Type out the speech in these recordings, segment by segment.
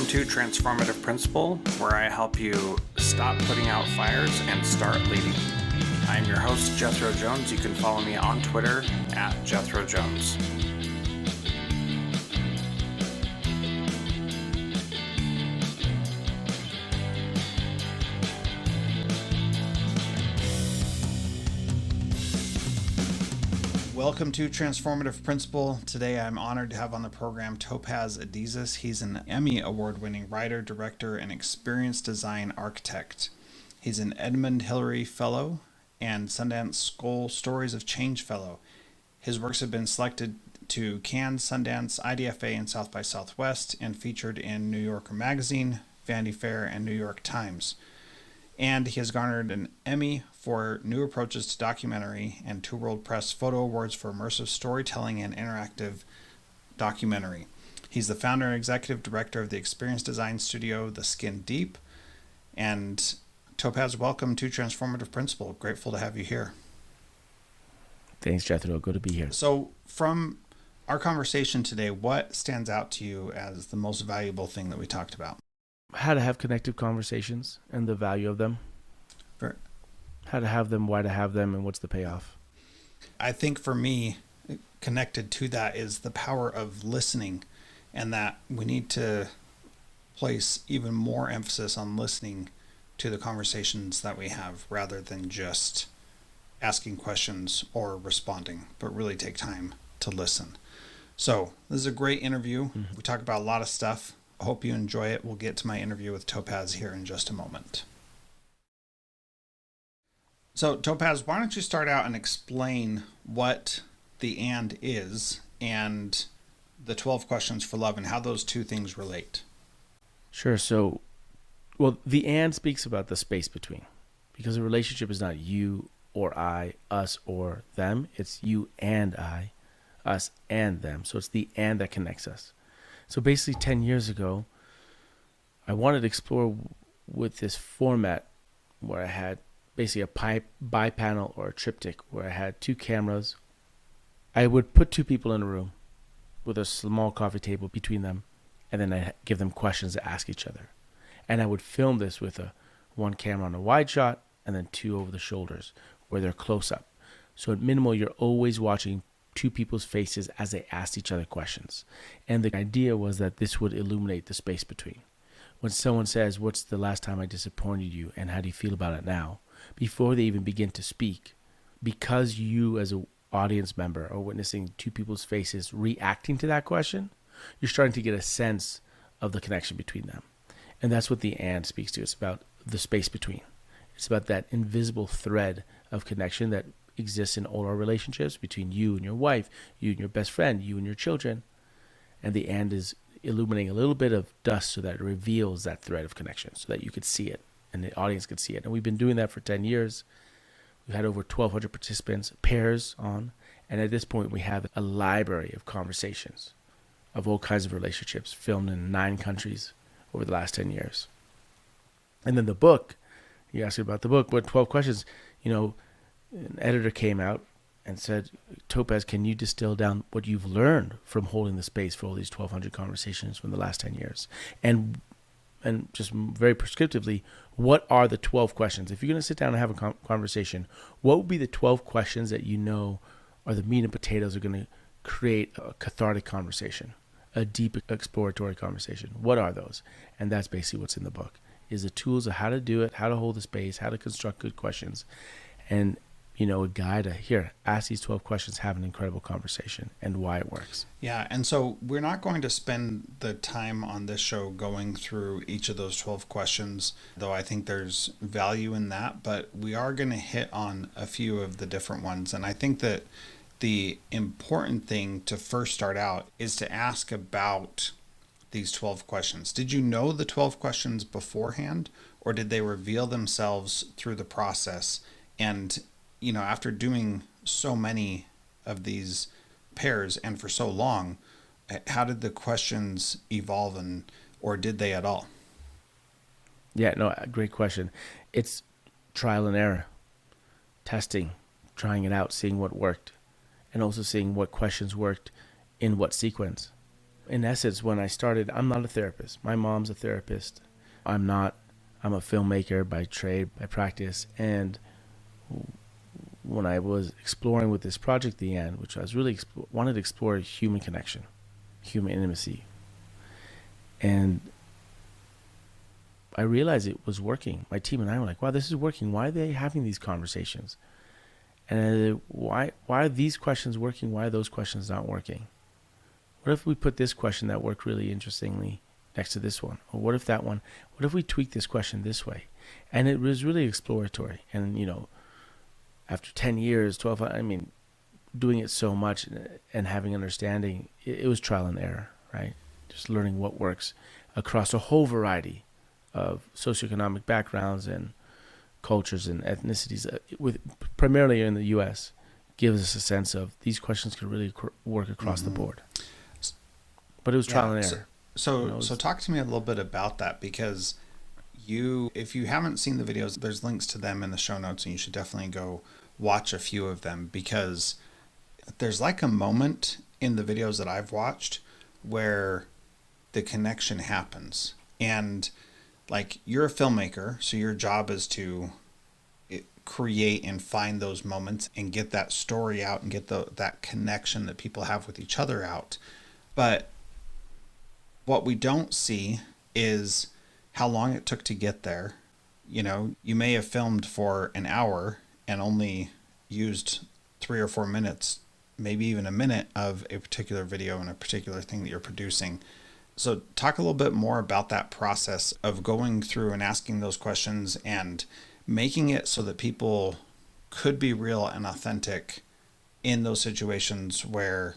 Welcome to Transformative Principle, where I help you stop putting out fires and start leading. I'm your host, Jethro Jones. You can follow me on Twitter at Jethro Jones. Welcome to Transformative Principle. Today I'm honored to have on the program Topaz Adizes. He's an Emmy-award winning writer, director, and experience design architect. He's an Edmund Hillary Fellow and Sundance School Stories of Change Fellow. His works have been selected to Cannes, Sundance, IDFA, and South by Southwest, and featured in New Yorker Magazine, Vanity Fair, and New York Times. And he has garnered an Emmy for New Approaches to Documentary and two World Press Photo Awards for immersive storytelling and interactive documentary. He's the founder and executive director of the experience design studio, The Skin Deep. And Topaz, welcome to Transformative Principle. Grateful to have you here. Thanks, Jethro. Good to be here. So from our conversation today, what stands out to you as the most valuable thing that we talked about? How to have connective conversations and the value of them. For, How to have them, why to have them, and what's the payoff. I think for me, connected to that is the power of listening, and that we need to place even more emphasis on listening to the conversations that we have rather than just asking questions or responding, but really take time to listen. So this is a great interview. We talk about a lot of stuff. I hope you enjoy it. We'll get to my interview with Topaz here in just a moment. So Topaz, why don't you start out and explain what the and is and the 12 questions for love and how those two things relate? Sure. So, the and speaks about the space between, because a relationship is not you or I, us or them. It's you and I, us and them. So it's the and that connects us. So basically 10 years ago, I wanted to explore with this format where I had basically a bi-panel or a triptych where I had two cameras. I would put two people in a room with a small coffee table between them, and then I give them questions to ask each other. And I would film this with one camera on a wide shot and then two over the shoulders where they're close up. So at minimal, you're always watching two people's faces as they asked each other questions. And the idea was that this would illuminate the space between. When someone says, "What's the last time I disappointed you and how do you feel about it now?" before they even begin to speak, because you as an audience member are witnessing two people's faces reacting to that question, you're starting to get a sense of the connection between them. And that's what the and speaks to. It's about the space between. It's about that invisible thread of connection that exists in all our relationships between you and your wife, you and your best friend, you and your children. And the and is illuminating a little bit of dust so that it reveals that thread of connection so that you could see it and the audience could see it. And we've been doing that for 10 years. We've had over 1,200 participants, pairs on. And at this point, we have a library of conversations of all kinds of relationships filmed in 9 countries over the last 10 years. And then the book, you asked me about the book, what 12 questions, an editor came out and said, "Topaz, can you distill down what you've learned from holding the space for all these 1,200 conversations from the last 10 years? And just very prescriptively, what are the 12 questions? If you're going to sit down and have a conversation, what would be the 12 questions that you know are the meat and potatoes are going to create a cathartic conversation, a deep exploratory conversation? What are those?" And that's basically what's in the book, is the tools of how to do it, how to hold the space, how to construct good questions, and a guide to ask these 12 questions, have an incredible conversation, and why it works. Yeah, and so we're not going to spend the time on this show going through each of those 12 questions, though I think there's value in that, but we are going to hit on a few of the different ones. And I think that the important thing to first start out is to ask about these 12 questions. Did you know the 12 questions beforehand, or did they reveal themselves through the process? And after doing so many of these pairs and for so long, how did the questions evolve, or did they at all? Yeah, no, great question. It's trial and error, testing, trying it out, seeing what worked, and also seeing what questions worked in what sequence. In essence, when I started, I'm not a therapist. My mom's a therapist. I'm not. I'm a filmmaker by trade, by practice. And when I was exploring with this project, The End, which I was really wanted to explore human connection, human intimacy, and I realized it was working. My team and I were like, "Wow, this is working. Why are they having these conversations? And why are these questions working? Why are those questions not working? What if we put this question that worked really interestingly next to this one? Or what if that one? What if we tweak this question this way?" And it was really exploratory. And, after 10 years, 12, I mean, doing it so much and having understanding, it was trial and error, right? Just learning what works across a whole variety of socioeconomic backgrounds and cultures and ethnicities, with primarily in the U.S., gives us a sense of these questions could really work across the board. But it was trial and error. So talk to me a little bit about that, because if you haven't seen the videos, there's links to them in the show notes, and you should definitely go watch a few of them, because there's like a moment in the videos that I've watched where the connection happens. And like, you're a filmmaker, so your job is to create and find those moments and get that story out and get that connection that people have with each other out. But what we don't see is how long it took to get there. You may have filmed for an hour and only used 3 or 4 minutes, maybe even a minute, of a particular video and a particular thing that you're producing. So talk a little bit more about that process of going through and asking those questions and making it so that people could be real and authentic in those situations where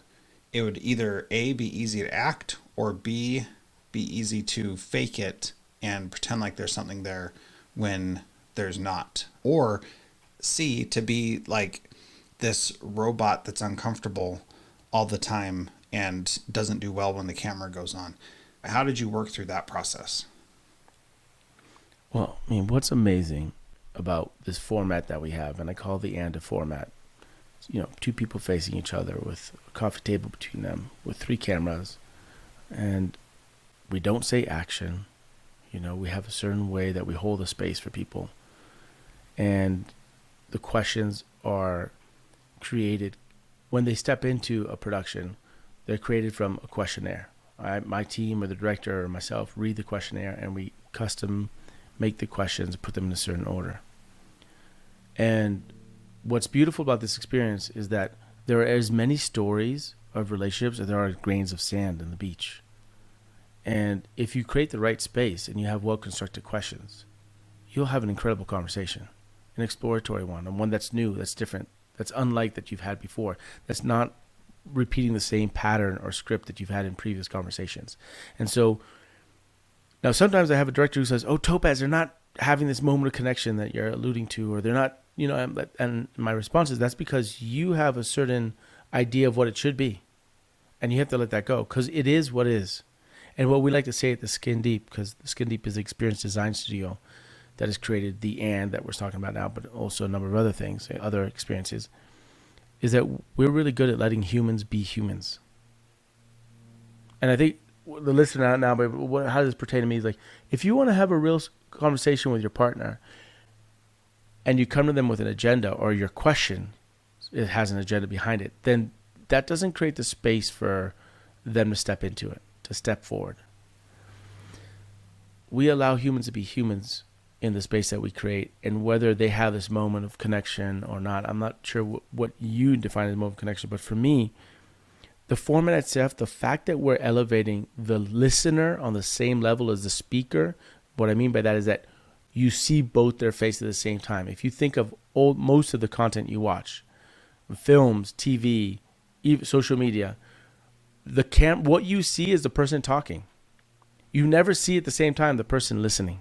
it would either A, be easy to act, or B, be easy to fake it and pretend like there's something there when there's not. Or C, to be like this robot that's uncomfortable all the time and doesn't do well when the camera goes on. How did you work through that process? Well, I mean, what's amazing about this format that we have, and I call the AND a format, two people facing each other with a coffee table between them with 3 cameras, and we don't say action. We have a certain way that we hold a space for people, and the questions are created when they step into a production. They're created from a questionnaire. My team or the director or myself read the questionnaire, and we custom make the questions, put them in a certain order. And what's beautiful about this experience is that there are as many stories of relationships as there are grains of sand on the beach. And if you create the right space and you have well-constructed questions, you'll have an incredible conversation, an exploratory one, and one that's new, that's different, that's unlike that you've had before, that's not repeating the same pattern or script that you've had in previous conversations. And so now sometimes I have a director who says, "Oh, Topaz, they're not having this moment of connection that you're alluding to," or they're not, and my response is, that's because you have a certain idea of what it should be, and you have to let that go, because it is what is. And what we like to say at the Skin Deep, because the Skin Deep is the experience design studio that has created the AND that we're talking about now, but also a number of other things, other experiences, is that we're really good at letting humans be humans. And I think the listener out now, but how does this pertain to me, is like, if you want to have a real conversation with your partner and you come to them with an agenda, or your question, it has an agenda behind it, then that doesn't create the space for them to step into it, to step forward. We allow humans to be humans in the space that we create, and whether they have this moment of connection or not, I'm not sure what you define as a moment of connection, but for me, the format itself, the fact that we're elevating the listener on the same level as the speaker, what I mean by that is that you see both their faces at the same time. If you think of most of the content you watch, films, TV, even social media, what you see is the person talking. You never see at the same time the person listening.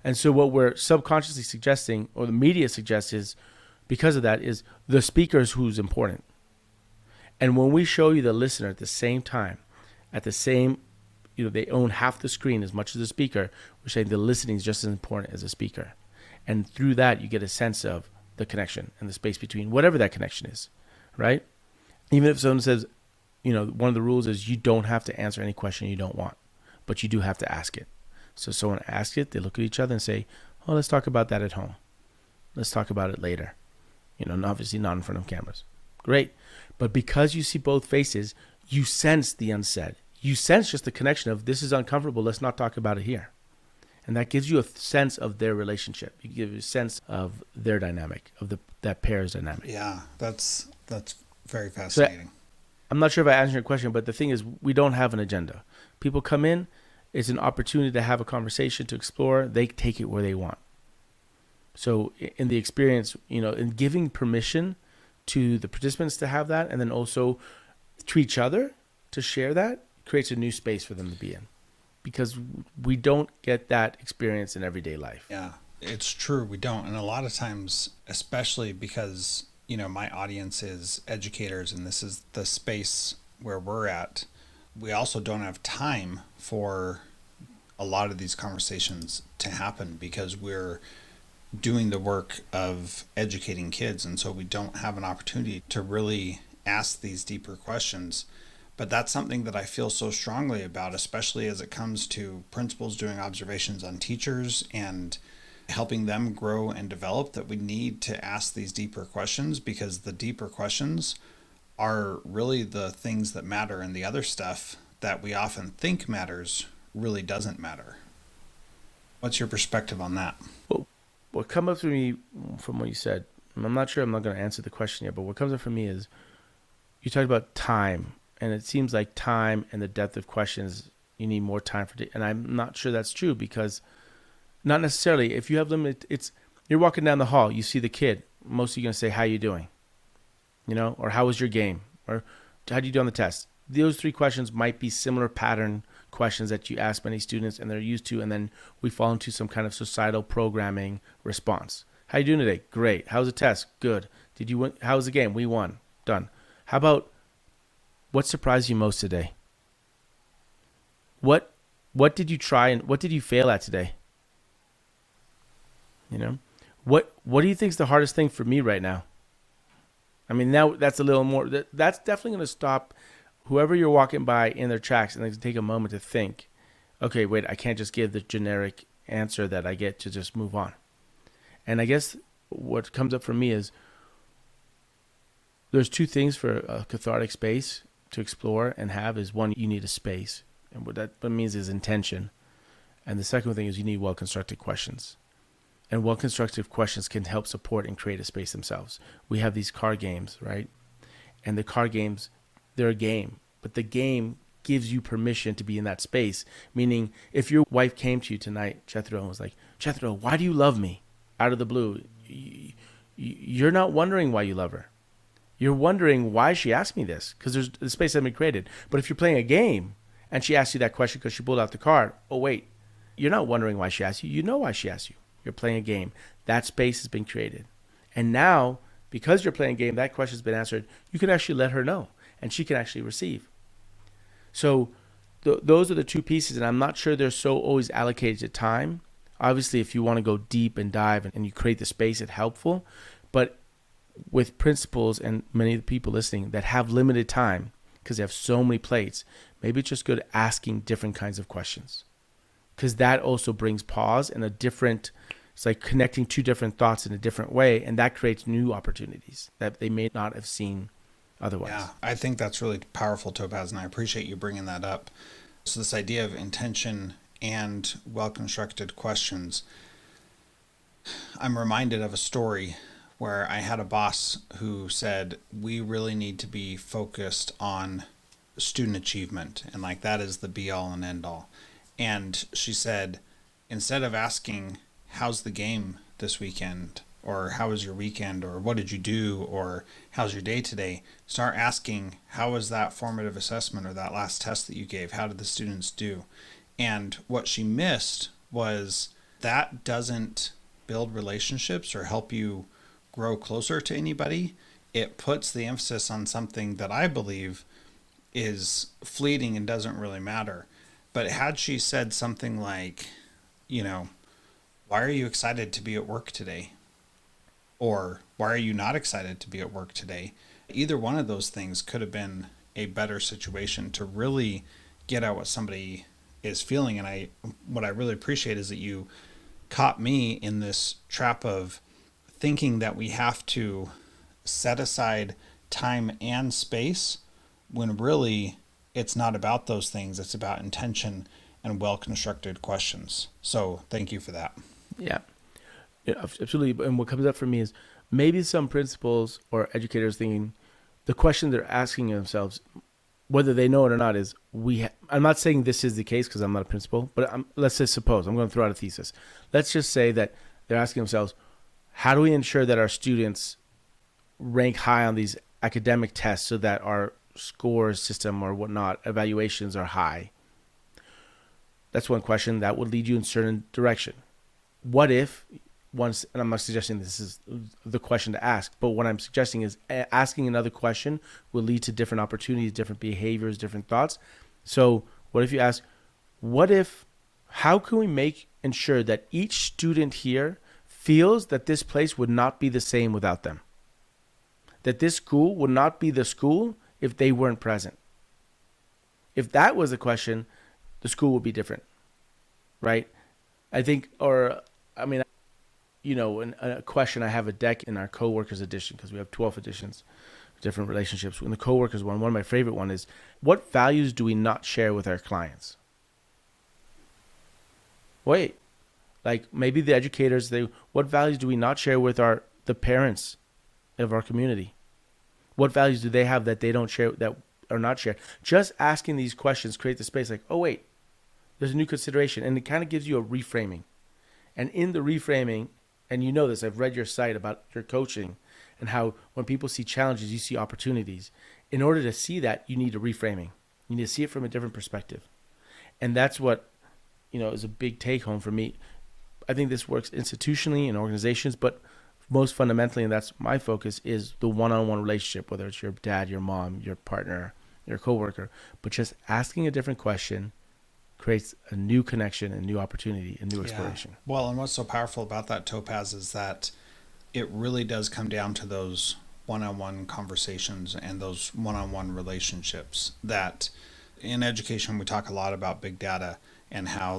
And so what we're subconsciously suggesting, or the media suggests, is because of that, is the speaker is who's important. And when we show you the listener at the same time, at the same, they own half the screen as much as the speaker, we're saying the listening is just as important as the speaker. And through that, you get a sense of the connection and the space between whatever that connection is, right? Even if someone says, one of the rules is you don't have to answer any question you don't want, but you do have to ask it. So someone asks it, they look at each other and say, oh, let's talk about that at home. Let's talk about it later. And obviously not in front of cameras. Great. But because you see both faces, you sense the unsaid. You sense just the connection of this is uncomfortable. Let's not talk about it here. And that gives you a sense of their relationship. You give you a sense of their dynamic, of that pair's dynamic. Yeah, that's very fascinating. So I'm not sure if I answered your question, but the thing is, we don't have an agenda. People come in. It's an opportunity to have a conversation, to explore. They take it where they want. So in the experience, in giving permission to the participants to have that, and then also to each other to share that, creates a new space for them to be in. Because we don't get that experience in everyday life. Yeah, it's true. We don't. And a lot of times, especially because, my audience is educators and this is the space where we're at, we also don't have time for a lot of these conversations to happen because we're doing the work of educating kids. And so we don't have an opportunity to really ask these deeper questions. But that's something that I feel so strongly about, especially as it comes to principals doing observations on teachers and helping them grow and develop, that we need to ask these deeper questions, because the deeper questions are really the things that matter, and the other stuff that we often think matters really doesn't matter. What's your perspective on that? Well, what comes up for me from what you said, I'm not sure, I'm not going to answer the question yet, but what comes up for me is you talked about time. And it seems like time and the depth of questions, you need more time for it. And I'm not sure that's true, because not necessarily. If you have limited, you're walking down the hall, you see the kid. Most of you are going to say, how you doing? Or how was your game? Or how do you do on the test? Those three questions might be similar pattern questions that you ask many students and they're used to. And then we fall into some kind of societal programming response. How you doing today? Great. How was the test? Good. Did you win? How was the game? We won. Done. How about, what surprised you most today? What did you try and what did you fail at today? What do you think is the hardest thing for me right now? I mean, now that's a little more. That's definitely going to stop whoever you're walking by in their tracks, and they take a moment to think. Okay, wait, I can't just give the generic answer that I get to just move on. And I guess what comes up for me is there's two things for a cathartic space to explore and have. Is one, you need a space, and what that means is intention. And the second thing is you need well-constructed questions, and well-constructed questions can help support and create a space themselves. We have these card games, right? And the card games, they're a game, but the game gives you permission to be in that space. Meaning, if your wife came to you tonight, Jethro, and was like, Jethro, why do you love me? Out of the blue, you're not wondering why you love her. You're wondering why she asked me this, because there's the space that has been created. But if you're playing a game and she asks you that question because she pulled out the card, oh, wait, you're not wondering why she asked you. You know why she asked you. You're playing a game. That space has been created. And now, because you're playing a game, that question has been answered, you can actually let her know, and she can actually receive. So those are the two pieces, and I'm not sure they're so always allocated to time. Obviously, if you want to go deep and dive and you create the space, it's helpful. But with principals and many of the people listening that have limited time because they have so many plates, maybe it's just good asking different kinds of questions, because that also brings pause and it's like connecting two different thoughts in a different way, and that creates new opportunities that they may not have seen otherwise. Yeah, I think that's really powerful, Topaz, and I appreciate you bringing that up. So this idea of intention and well-constructed questions, I'm reminded of a story where I had a boss who said, we really need to be focused on student achievement, and like that is the be all and end all. And she said, instead of asking, how's the game this weekend, or how was your weekend, or what did you do, or how's your day today, start asking, how was that formative assessment or that last test that you gave? How did the students do? And what she missed was that doesn't build relationships or help you grow closer to anybody. It puts the emphasis on something that I believe is fleeting and doesn't really matter. But had she said something like, why are you excited to be at work today? Or why are you not excited to be at work today? Either one of those things could have been a better situation to really get at what somebody is feeling. And what I really appreciate is that you caught me in this trap of thinking that we have to set aside time and space when really it's not about those things. It's about intention and well-constructed questions. So thank you for that. Yeah. Yeah, absolutely. And what comes up for me is maybe some principals or educators thinking the question they're asking themselves, whether they know it or not, is I'm not saying this is the case because I'm not a principal, but let's just suppose I'm going to throw out a thesis. Let's just say that they're asking themselves, how do we ensure that our students rank high on these academic tests so that our score system or whatnot, evaluations are high? That's one question that would lead you in a certain direction. What if once, and I'm not suggesting this is the question to ask, but what I'm suggesting is asking another question will lead to different opportunities, different behaviors, different thoughts. So what if you ask, how can we ensure that each student here feels that this place would not be the same without them? That this school would not be the school if they weren't present. If that was the question, the school would be different, right? I think, in a question, I have a deck in our coworkers edition because we have 12 editions, different relationships. In the coworkers one of my favorite one is, what values do we not share with our clients? Wait, like maybe the educators, what values do we not share with the parents of our community? What values do they have that they don't share, that are not shared? Just asking these questions create the space like, oh wait, there's a new consideration, and it kind of gives you a reframing. And in the reframing, and you know this, I've read your site about your coaching and how when people see challenges, you see opportunities. In order to see that, you need a reframing. You need to see it from a different perspective. And that's what, is a big take home for me. I think this works institutionally in organizations, but most fundamentally, and that's my focus, is the one-on-one relationship, whether it's your dad, your mom, your partner, your coworker. But just asking a different question creates a new connection, a new opportunity, a new exploration. Yeah. Well, and what's so powerful about that, Topaz, is that it really does come down to those one-on-one conversations and those one-on-one relationships. That in education, we talk a lot about big data and how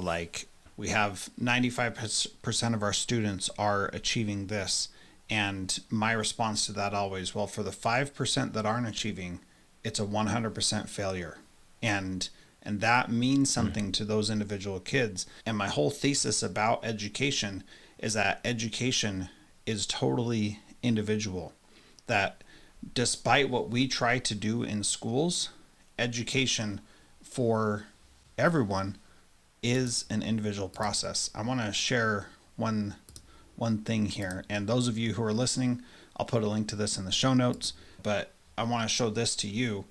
we have 95% of our students are achieving this. And my response to that always, well, for the 5% that aren't achieving, it's a 100% failure. And that means something to those individual kids. And my whole thesis about education is that education is totally individual. That despite what we try to do in schools, education for everyone is an individual process. I want to share one thing here. And those of you who are listening, I'll put a link to this in the show notes, but I want to show this to you.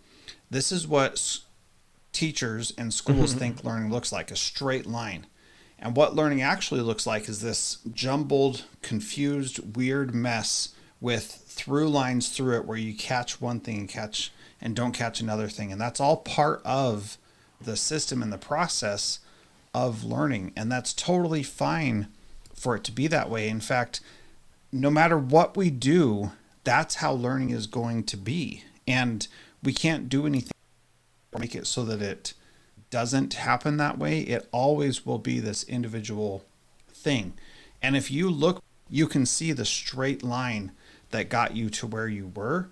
This is what teachers and schools think learning looks like, a straight line. And what learning actually looks like is this jumbled, confused, weird mess with through lines through it where you catch one thing and don't catch another thing. And that's all part of the system and the process of learning. And that's totally fine for it to be that way. In fact, no matter what we do, that's how learning is going to be. And we can't do anything to make it so that it doesn't happen that way. It always will be this individual thing. And if you look, you can see the straight line that got you to where you were.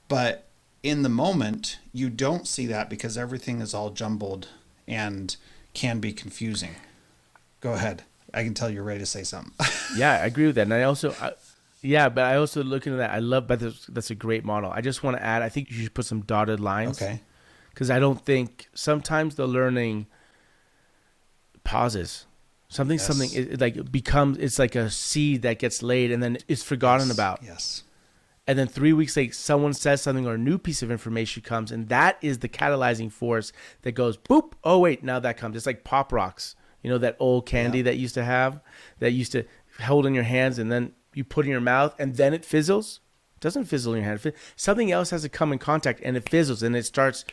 But in the moment, you don't see that because everything is all jumbled and can be confusing. Go ahead. I can tell you're ready to say something. Yeah, I agree with that. And I also look into that. I love, but that's a great model. I just want to add, I think you should put some dotted lines. Okay. Because I don't think sometimes the learning pauses. Something it becomes, it's like a seed that gets laid and then it's forgotten about. Yes. And then 3 weeks later, someone says something or a new piece of information comes, and that is the catalyzing force that goes boop. Oh wait, now that comes. It's like Pop Rocks. That old candy that used to hold in your hands, and then you put in your mouth, and then it fizzles. It doesn't fizzle in your hand. Something else has to come in contact, and it fizzles, and it starts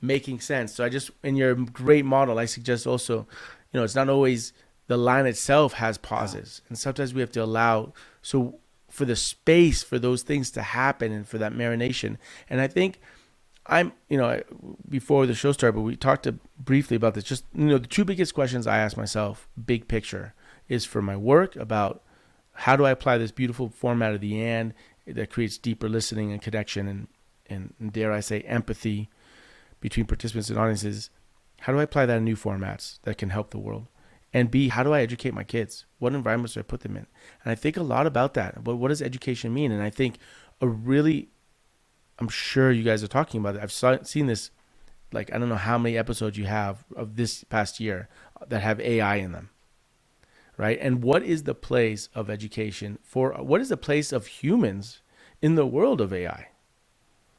making sense. So in your great model, I suggest also, it's not always the line itself has pauses, and sometimes we have to allow for the space for those things to happen and for that marination. And I think before the show started, but we talked briefly about this. Just, the two biggest questions I ask myself, big picture, is for my work about how do I apply this beautiful format of the and that creates deeper listening and connection and dare I say empathy between participants and audiences. How do I apply that in new formats that can help the world? And B, how do I educate my kids? What environments do I put them in? And I think a lot about that. But what does education mean? And I think I'm sure you guys are talking about it. I've seen this, like, I don't know how many episodes you have of this past year that have AI in them, right? And what is the place of education what is the place of humans in the world of AI?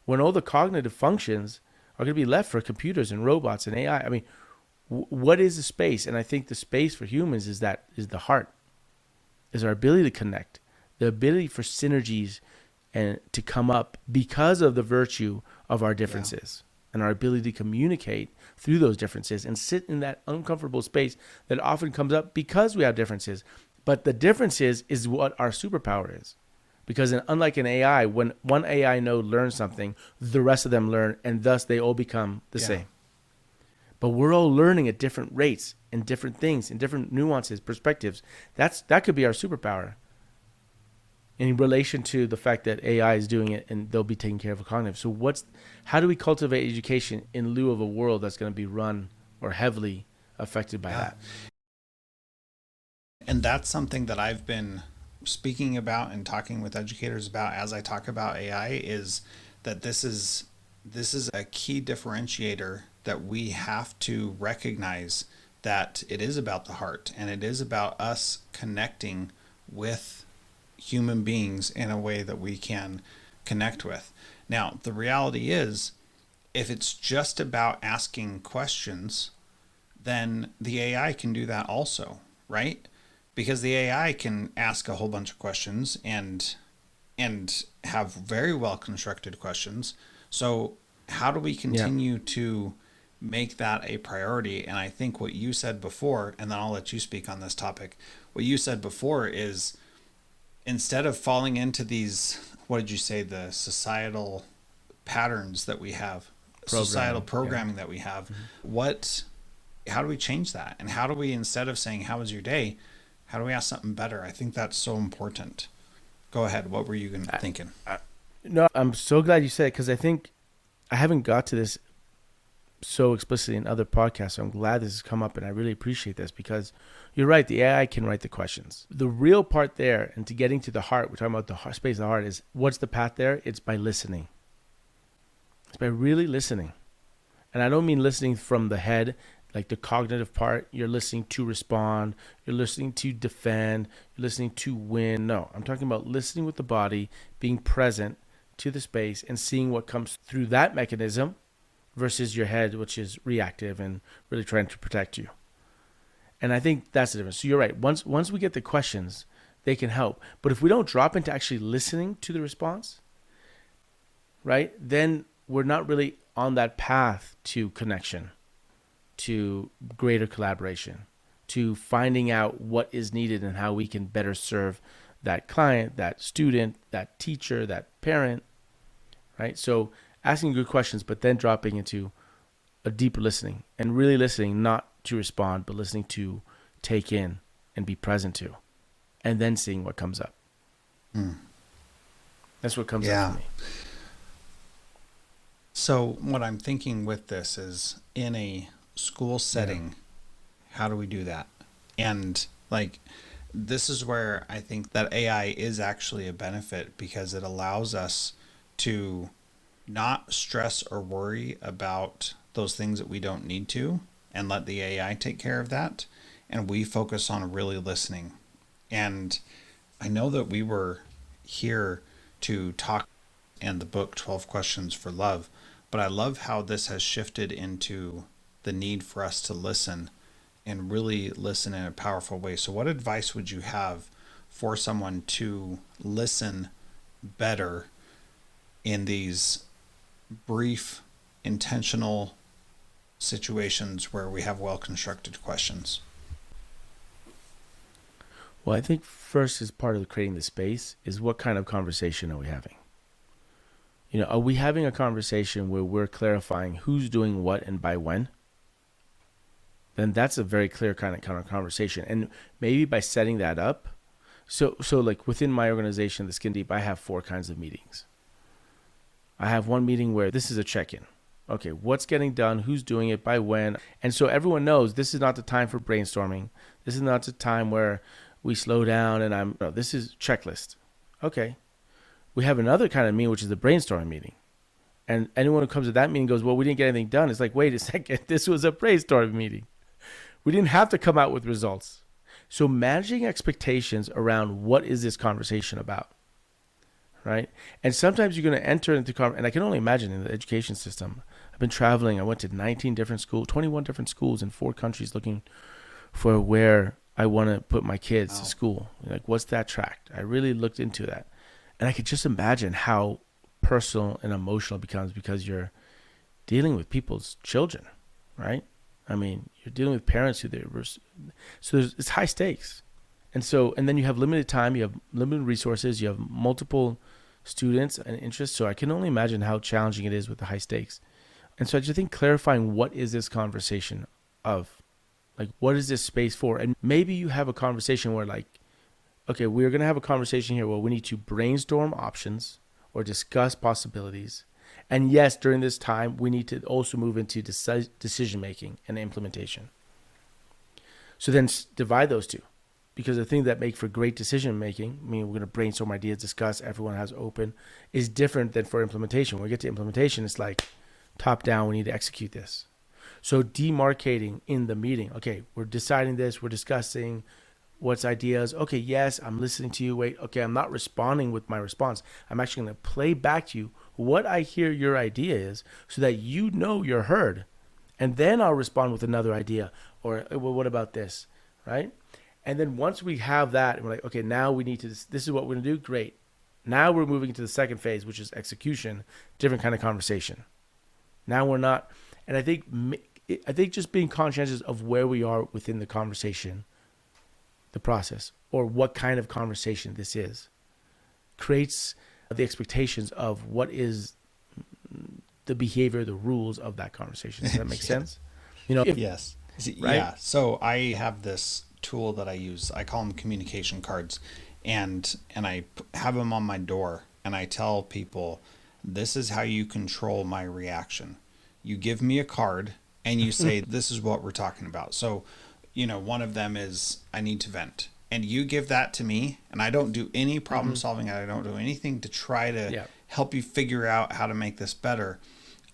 When all the cognitive functions are going to be left for computers and robots and AI. I mean, what is the space? And I think the space for humans is the heart, is our ability to connect, the ability for synergies and to come up because of the virtue of our differences and our ability to communicate through those differences and sit in that uncomfortable space that often comes up because we have differences. But the differences is what our superpower is. Because unlike an AI, when one AI node learns something, the rest of them learn, and thus they all become the same. But we're all learning at different rates and different things and different nuances, perspectives. That could be our superpower in relation to the fact that AI is doing it and they'll be taking care of a cognitive. So how do we cultivate education in lieu of a world that's going to be run or heavily affected by that? And that's something that I've been speaking about and talking with educators about as I talk about AI, is that this is a key differentiator that we have to recognize, that it is about the heart and it is about us connecting with human beings in a way that we can connect with. Now, the reality is, if it's just about asking questions, then the AI can do that also, right? Because the AI can ask a whole bunch of questions and have very well constructed questions. So how do we continue to make that a priority? And I think what you said before, and then I'll let you speak on this topic. What you said before is, instead of falling into these, what did you say, the societal patterns that we have, societal programming that we have, how do we change that? And how do we, instead of saying, how was your day, how do we ask something better? I think that's so important. Go ahead. What were you thinking? No, I'm so glad you said it, because I think I haven't got to this so explicitly in other podcasts. So I'm glad this has come up, and I really appreciate this, because you're right. The AI can write the questions. The real part there, and to getting to the heart, we're talking about the space of the heart, is what's the path there? It's by listening. It's by really listening. And I don't mean listening from the head, like the cognitive part. You're listening to respond. You're listening to defend. You're listening to win. No, I'm talking about listening with the body, being present to the space and seeing what comes through that mechanism versus your head, which is reactive and really trying to protect you. And I think that's the difference. So you're right. Once we get the questions, they can help. But if we don't drop into actually listening to the response, right, then we're not really on that path to connection, to greater collaboration, to finding out what is needed and how we can better serve that client, that student, that teacher, that parent, right? So asking good questions, but then dropping into a deeper listening and really listening, not to respond, but listening to take in and be present to, and then seeing what comes up. That's what comes up for me. So what I'm thinking with this is, in a school setting, how do we do that? And like, this is where I think that AI is actually a benefit, because it allows us to not stress or worry about those things that we don't need to, and let the AI take care of that. And we focus on really listening. And I know that we were here to talk in the book 12 Questions for Love, but I love how this has shifted into the need for us to listen, and really listen in a powerful way. So what advice would you have for someone to listen better in these brief, intentional situations where we have well-constructed questions? Well, I think first, as part of creating the space, is what kind of conversation are we having? Are we having a conversation where we're clarifying who's doing what and by when? Then that's a very clear kind of conversation. And maybe by setting that up, so like within my organization, the Skin Deep, I have 4 kinds of meetings. I have one meeting where this is a check-in. Okay, what's getting done? Who's doing it? By when? And so everyone knows this is not the time for brainstorming. This is not the time where we slow down and this is checklist. Okay. We have another kind of meeting, which is the brainstorming meeting. And anyone who comes to that meeting goes, well, we didn't get anything done. It's like, wait a second, this was a brainstorming meeting. We didn't have to come out with results. So managing expectations around what is this conversation about, right? And sometimes you're going to enter into, and I can only imagine in the education system, I've been traveling. I went to 19 different schools, 21 different schools in 4 countries looking for where I want to put my kids to school. Like, what's that tract? I really looked into that. And I could just imagine how personal and emotional it becomes because you're dealing with people's children, right? I mean, you're dealing with parents so it's high stakes. And then you have limited time, you have limited resources, you have multiple students and interests. So I can only imagine how challenging it is with the high stakes. And so I just think clarifying what is this conversation of? Like, what is this space for? And maybe you have a conversation where like, okay, we're going to have a conversation here where we need to brainstorm options or discuss possibilities. And yes, during this time, we need to also move into decision-making and implementation. So then divide those two. Because the thing that make for great decision-making, I mean, we're going to brainstorm ideas, discuss, everyone has open, is different than for implementation. When we get to implementation, it's like top down, we need to execute this. So demarcating in the meeting, okay, we're deciding this, we're discussing what's ideas. Okay, yes, I'm listening to you. Wait, okay, I'm not responding with my response. I'm actually going to play back to you what I hear your idea is so that you know you're heard. And then I'll respond with another idea or, well, what about this, right? And then once we have that, and we're like, okay, now we need to, this is what we're going to do. Great. Now we're moving into the second phase, which is execution, different kind of conversation. Now we're not, and I think just being conscientious of where we are within the conversation, the process, or what kind of conversation this is, creates the expectations of what is the behavior, the rules of that conversation. Does that make sense? Yes. Right? Yeah. So I have this tool that I use. I call them communication cards, and I have them on my door, and I tell people, this is how you control my reaction. You give me a card and you say, this is what we're talking about. So, one of them is, I need to vent. And you give that to me, and I don't do any problem solving. I don't do anything to try to help you figure out how to make this better.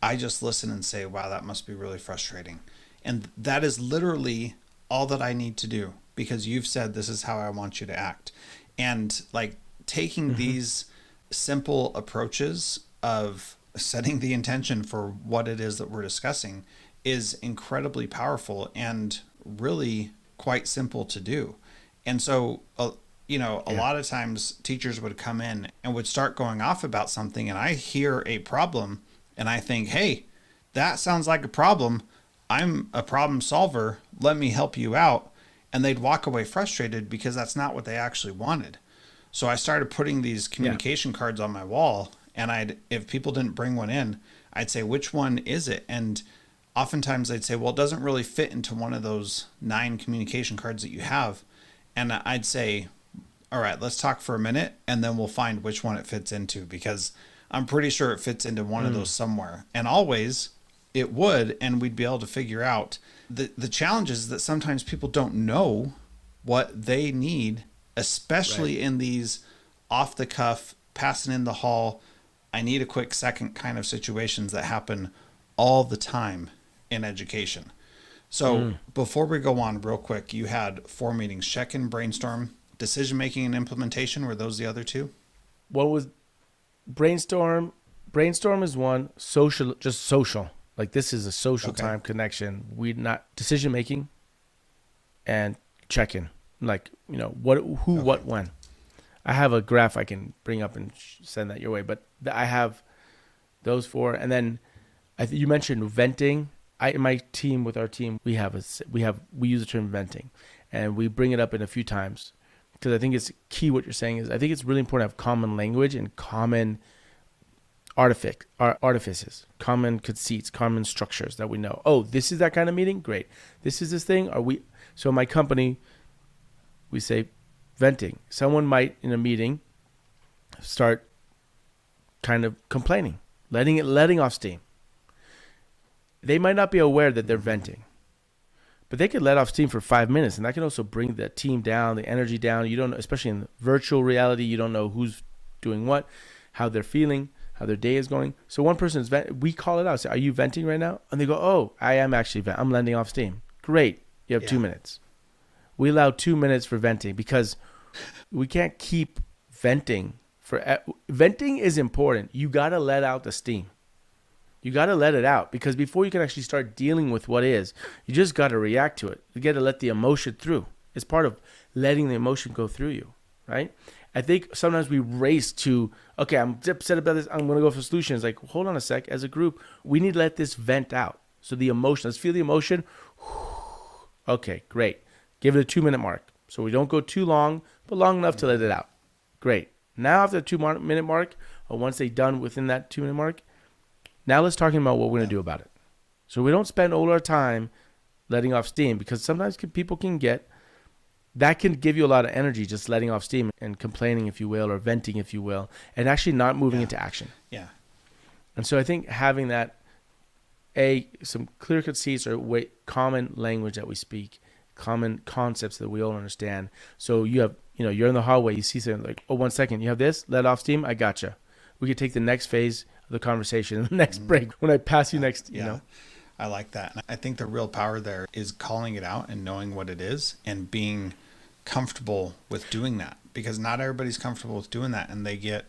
I just listen and say, wow, that must be really frustrating. And that is literally all that I need to do, because you've said this is how I want you to act. And like taking these simple approaches of setting the intention for what it is that we're discussing is incredibly powerful and really quite simple to do. And so, a lot of times teachers would come in and would start going off about something, and I hear a problem and I think, hey, that sounds like a problem. I'm a problem solver. Let me help you out. And they'd walk away frustrated because that's not what they actually wanted. So I started putting these communication cards on my wall, and if people didn't bring one in, I'd say, which one is it? And oftentimes they'd say, well, it doesn't really fit into one of those 9 communication cards that you have. And I'd say, all right, let's talk for a minute, and then we'll find which one it fits into, because I'm pretty sure it fits into one of those somewhere. And always it would, and we'd be able to figure out. The challenge is that sometimes people don't know what they need, especially in these off the cuff, passing in the hall, I need a quick second kind of situations that happen all the time in education. So before we go on real quick, you had 4 meetings: check-in, brainstorm, decision-making, and implementation. Were those the other 2? What was brainstorm? Brainstorm is one. Social, just social. Like, this is a social time connection. We not decision-making and check-in. Like, what, who, what, when. I have a graph I can bring up and send that your way, but I have those 4. And then you mentioned venting. In my team, with our team, we use the term venting, and we bring it up in a few times, because I think it's key. What you're saying is, I think it's really important to have common language and common artifices, common conceits, common structures that we know. Oh, this is that kind of meeting? Great. This is this thing? So in my company, we say venting. Someone might, in a meeting, start kind of complaining, letting off steam. They might not be aware that they're venting, but they could let off steam for 5 minutes, and that can also bring the team down, the energy down. You don't know, especially in virtual reality, you don't know who's doing what, how they're feeling, how their day is going. So one person is we call it out. Say, are you venting right now? And they go, oh, I am actually venting. I'm letting off steam. Great. You have 2 minutes. We allow 2 minutes for venting because we can't keep venting. Venting is important. You got to let out the steam. You got to let it out because before you can actually start dealing with what is, you just got to react to it. You got to let the emotion through. It's part of letting the emotion go through you, right? I think sometimes we race to, okay, I'm upset about this. I'm going to go for solutions. Like, hold on a sec. As a group, we need to let this vent out. So the emotion, let's feel the emotion. Okay, great. Give it a 2 minute mark. So we don't go too long, but long enough to let it out. Great. Now after the 2 minute mark, or once they're done within that 2 minute mark, now let's talk about what we're going to do about it. So we don't spend all our time letting off steam because sometimes people can get, that can give you a lot of energy just letting off steam and complaining, if you will, or venting, if you will, and actually not moving into action. Yeah. And so I think having that, some clear conceits or common language that we speak, common concepts that we all understand. So you have, you're in the hallway, you see something like, oh, 1 second, you have this, let off steam, I gotcha. We could take the next phase of the conversation, the next break, when I pass you next, you know. I like that. And I think the real power there is calling it out and knowing what it is and being comfortable with doing that, because not everybody's comfortable with doing that, and they get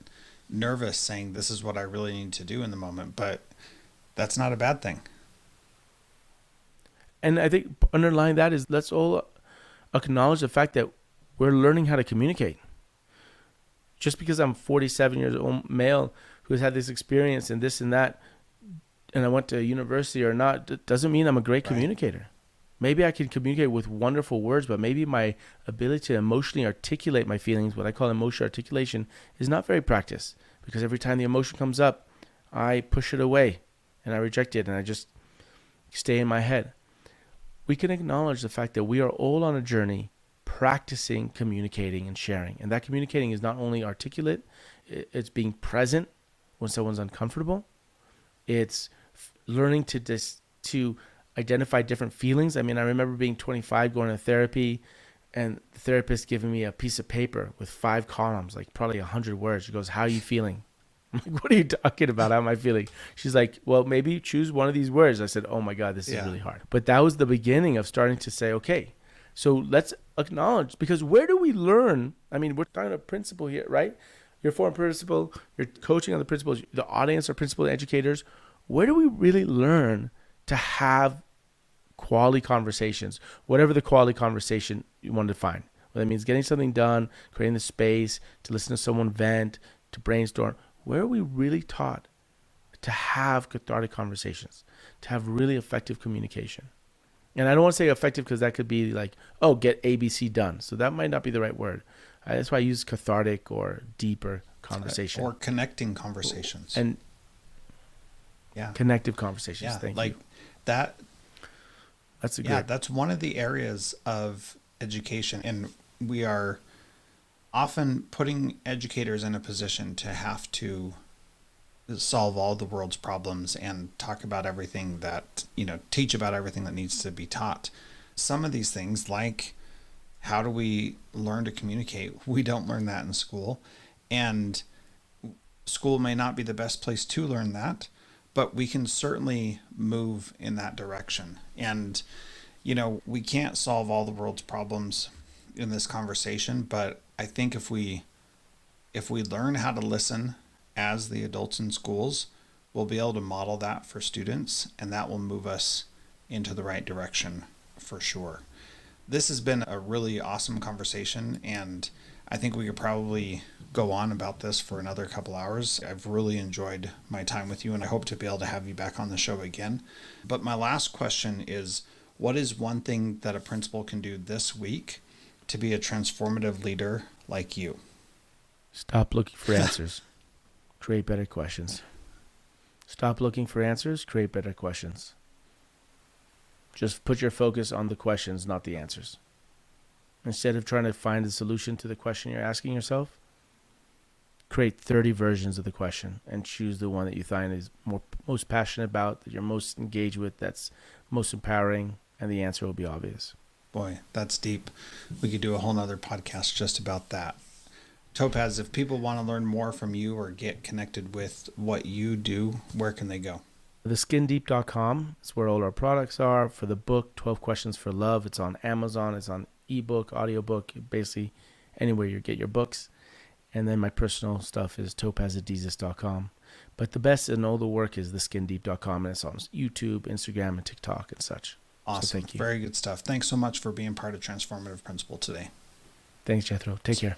nervous saying, this is what I really need to do in the moment, but that's not a bad thing. And I think underlying that is, let's all acknowledge the fact that we're learning how to communicate. Just because I'm 47 years old male who's had this experience and this and that, and I went to university or not, doesn't mean I'm a great communicator. Maybe I can communicate with wonderful words, but maybe my ability to emotionally articulate my feelings, what I call emotional articulation, is not very practiced, because every time the emotion comes up, I push it away and I reject it and I just stay in my head. We can acknowledge the fact that we are all on a journey practicing communicating and sharing. And that communicating is not only articulate, it's being present when someone's uncomfortable. It's learning to identify different feelings. I mean, I remember being 25, going to therapy, and the therapist giving me a piece of paper with 5 columns, like probably 100 words. She goes, how are you feeling? I'm like, what are you talking about? How am I feeling? She's like, well, maybe choose one of these words. I said, oh my God, this is really hard. But that was the beginning of starting to say, okay, so let's acknowledge, because where do we learn? I mean, we're talking about principal here, right? You're a foreign principal, you're coaching on the principals, the audience are principal educators. Where do we really learn to have quality conversations, whatever the quality conversation you want to find? Whether that means getting something done, creating the space, to listen to someone vent, to brainstorm. Where are we really taught to have cathartic conversations, to have really effective communication? And I don't want to say effective because that could be like, oh, get ABC done. So that might not be the right word. That's why I use cathartic or deeper conversation. Or connecting conversations. And connective conversations. Yeah, Thank like you. That's that's one of the areas of education. And we are often putting educators in a position to have to solve all the world's problems and talk about everything that, teach about everything that needs to be taught. Some of these things, like how do we learn to communicate? We don't learn that in school, and school may not be the best place to learn that, but we can certainly move in that direction. And, we can't solve all the world's problems in this conversation, but I think if we learn how to listen as the adults in schools, we'll be able to model that for students, and that will move us into the right direction for sure. This has been a really awesome conversation, and I think we could probably go on about this for another couple hours. I've really enjoyed my time with you, and I hope to be able to have you back on the show again. But my last question is, what is one thing that a principal can do this week to be a transformative leader like you? Stop looking for answers. Create better questions. Stop looking for answers, create better questions. Just put your focus on the questions, not the answers. Instead of trying to find the solution to the question you're asking yourself, create 30 versions of the question and choose the one that you find is most passionate about, that you're most engaged with, that's most empowering, and the answer will be obvious. Boy, that's deep. We could do a whole nother podcast just about that. Topaz, if people want to learn more from you or get connected with what you do, where can they go? Theskindeep.com is where all our products are. For the book, 12 Questions for Love, it's on Amazon, it's on ebook, audiobook, basically anywhere you get your books. And then my personal stuff is topazadizes.com. But the best in all the work is theskindeep.com, and it's on YouTube, Instagram, and TikTok and such. Awesome. So thank you. Very good stuff. Thanks so much for being part of Transformative Principal today. Thanks, Jethro. Take care.